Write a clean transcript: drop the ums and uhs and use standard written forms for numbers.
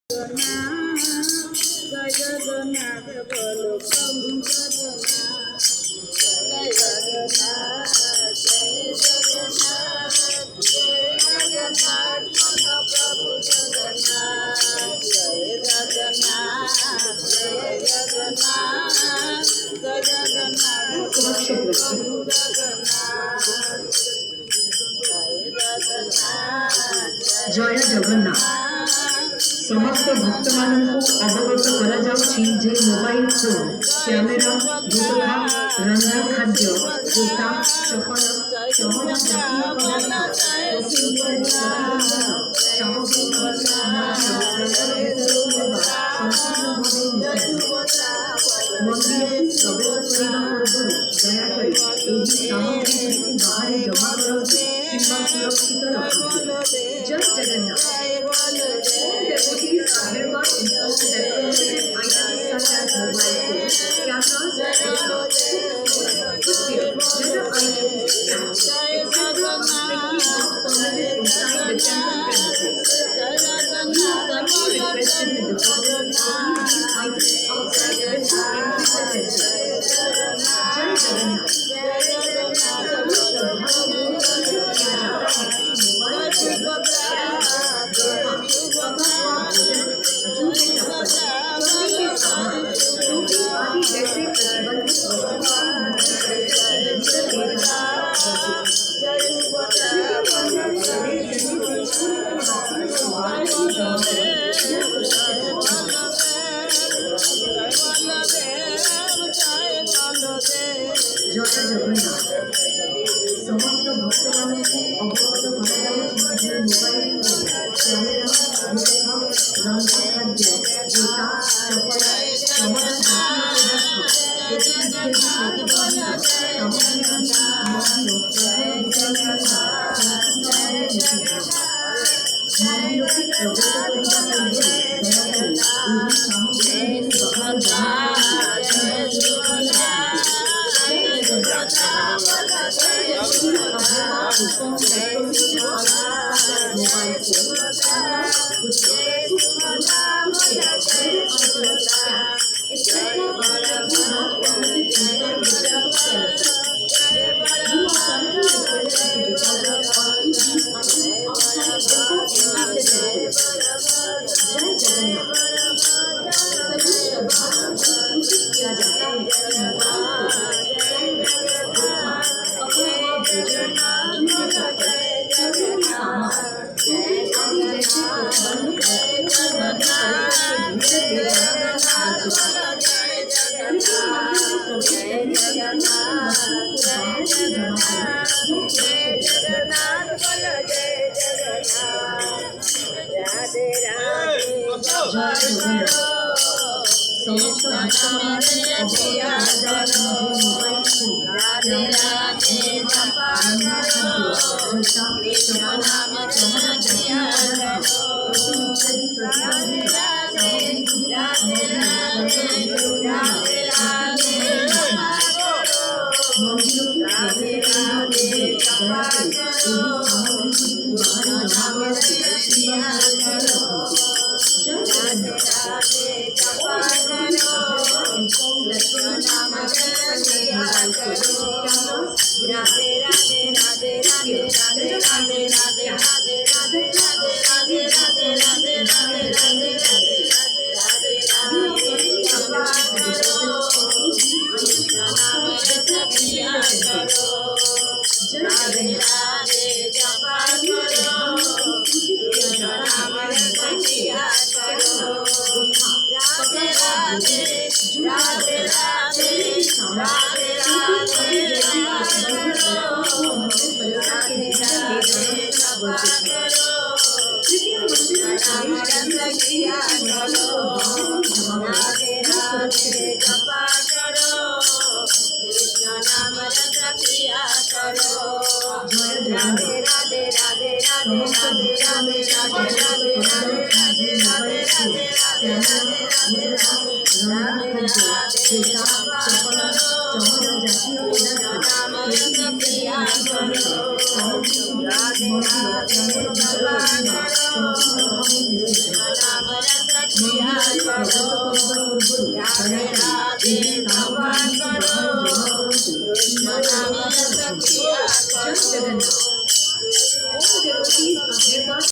जय जगन्नाथ बोलो प्रभु जगन्नाथ जय जगन्नाथ जय जगन्नाथ जय जगन्नाथ प्रभु जगन्नाथ जय जगन्नाथ जय जगन्नाथ जय जगन्नाथ प्रभु जगन्नाथ जय जगन्नाथ समस्त भक्त मानू अवगत करा जाउछि जे मोबाइल फोन कैमेरा गुटखा रंधा खाद्य जूता चपल चमड़ा जातीय पदार्थ इत्यादि सामग्री मंदिर प्रवेश करने पूर्व दयाकोरी एही सामग्री बाहर जमा करନ୍ତୁ किंवा सुरक्षित रखନ୍ତୁ। जय Jagannath. Devotees are hereby informed that permanent items such as mobile phones, cameras, other items, caps, etc. are strictly not permitted inside the temple premises. You are kindly requested to deposit all these items outside before entering the temple. जय जगन्नाथ। सभी श्रद्धालुओं को सूचित किया जाता है कि mobile phone, जूते चप्पल, चांदी के सामान, टोपी आदि जैसे प्रतिबंधित वस्तुओं को मंदिर के भीतर ले जाना जय जगन्नाथ समस्त भक्त मानू अवगत कराଯାउछि जे मोबाइल फोन कैमेरा गुटखा रंधा खाद्य जूता चपल चमड़ा जातीय पदार्थ इत्यादि प्रतिबंधित सामग्री मंदिर प्रवेश करने पूर्व दयाकोरी एही सामग्री बाहर किया जाता है समस्त जगन्नाथ